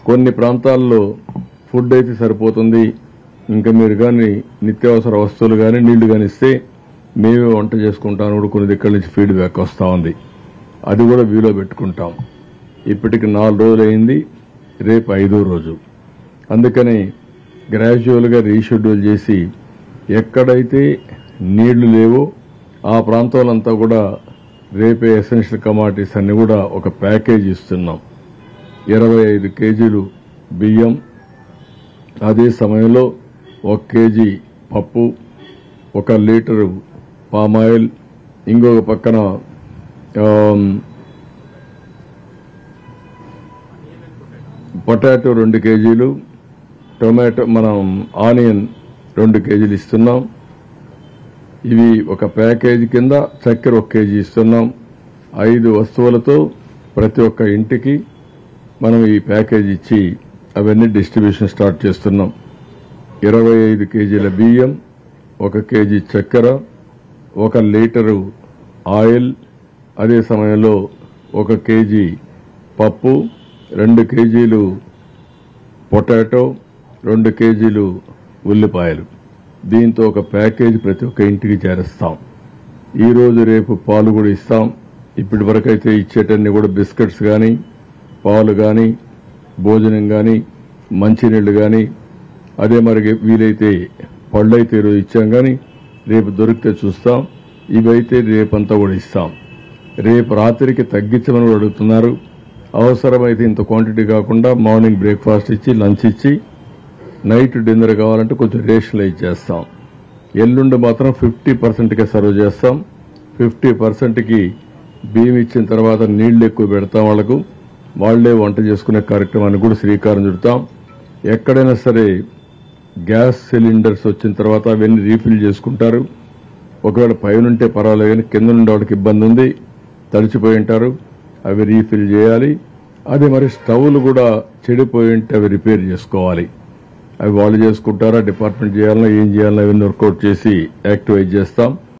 కొన్ని ప్రాంతాల్లో ఫుడ్ అయితే సరిపోతుంది, ఇంకా మీరు కానీ నిత్యావసర వస్తువులు కానీ నీళ్లు కానీ ఇస్తే మేమే వంట చేసుకుంటాను కూడా కొన్ని దగ్గర నుంచి ఫీడ్బ్యాక్ వస్తూ ఉంది. అది కూడా వీలో పెట్టుకుంటాం. ఇప్పటికి 4 రోజులు అయింది, రేపు 5వ రోజు. అందుకని గ్రాడ్యువల్గా రీషెడ్యూల్ చేసి ఎక్కడైతే నీళ్లు లేవో ఆ ప్రాంతాలంతా కూడా రేపే ఎసెన్షియల్ కమాడిటీస్ అన్ని కూడా ఒక ప్యాకేజ్ ఇస్తున్నాం. 25 కేజీలు బియ్యం, అదే సమయంలో 1 కేజీ పప్పు, 1 లీటరు పామాయిల్, ఇంకొక పక్కన పొటాటో 2 కేజీలు, టొమాటో ఆనియన్ 2 కేజీలు ఇస్తున్నాం. ఇవి ఒక ప్యాకేజీ కింద. చక్కెర 1 కేజీ ఇస్తున్నాం. 5 వస్తువులతో ప్రతి ఒక్క ఇంటికి మనం ఈ ప్యాకేజీ ఇచ్చి అవన్నీ డిస్ట్రిబ్యూషన్ స్టార్ట్ చేస్తున్నాం. 25 కేజీల బియ్యం, 1 కేజీ చక్కెర, 1 లీటరు ఆయిల్, అదే సమయంలో 1 కేజీ పప్పు, 2 కేజీలు పొటాటో, 2 కేజీలు ఉల్లిపాయలు. దీంతో ఒక ప్యాకేజీ ప్రతి ఒక్క ఇంటికి చేరుస్తాం. ఈ రోజు రేపు పాలు కూడా ఇస్తాం. ఇప్పటి వరకైతే ఇచ్చేటన్ని కూడా బిస్కెట్స్ కానీ, పాలు కానీ, భోజనం కానీ, మంచినీళ్లు కానీ, అదే మరి వీలైతే పళ్ళు అయితే ఈరోజు ఇచ్చాం కానీ రేపు దొరికితే చూస్తాం. ఇవైతే రేపంతా కూడా ఇస్తాం. రేపు రాత్రికి తగ్గించమని కూడా అడుగుతున్నారు. అవసరమైతే ఇంత క్వాంటిటీ కాకుండా మార్నింగ్ బ్రేక్ఫాస్ట్ ఇచ్చి, లంచ్ ఇచ్చి, నైట్ డిన్నర్ కావాలంటే కొంచెం రేషన్లో ఇచ్చేస్తాం. ఎల్లుండి మాత్రం 50%కే సర్వ్ చేస్తాం. 50%కి బియ్యం ఇచ్చిన తర్వాత నీళ్లు ఎక్కువ పెడతాం. వాళ్లే వంట చేసుకునే కార్యక్రమాన్ని కూడా శ్రీకారం చుడతాం. ఎక్కడైనా సరే గ్యాస్ సిలిండర్స్ వచ్చిన తర్వాత అవన్నీ రీఫిల్ చేసుకుంటారు. ఒకవేళ పైనుంటే పర్వాలేదు కానీ కింద నుండి వాళ్ళకి ఇబ్బంది ఉంది, తడిచిపోయి ఉంటారు, అవి రీఫిల్ చేయాలి. అదే మరి స్టవ్లు కూడా చెడిపోయి ఉంటే అవి రిపేర్ చేసుకోవాలి. అవి వాళ్ళు చేసుకుంటారా, డిపార్ట్మెంట్ చేయాలన్నా ఏం చేయాలన్నా అవన్నీ వర్కౌట్ చేసి యాక్టివేట్ చేస్తాం.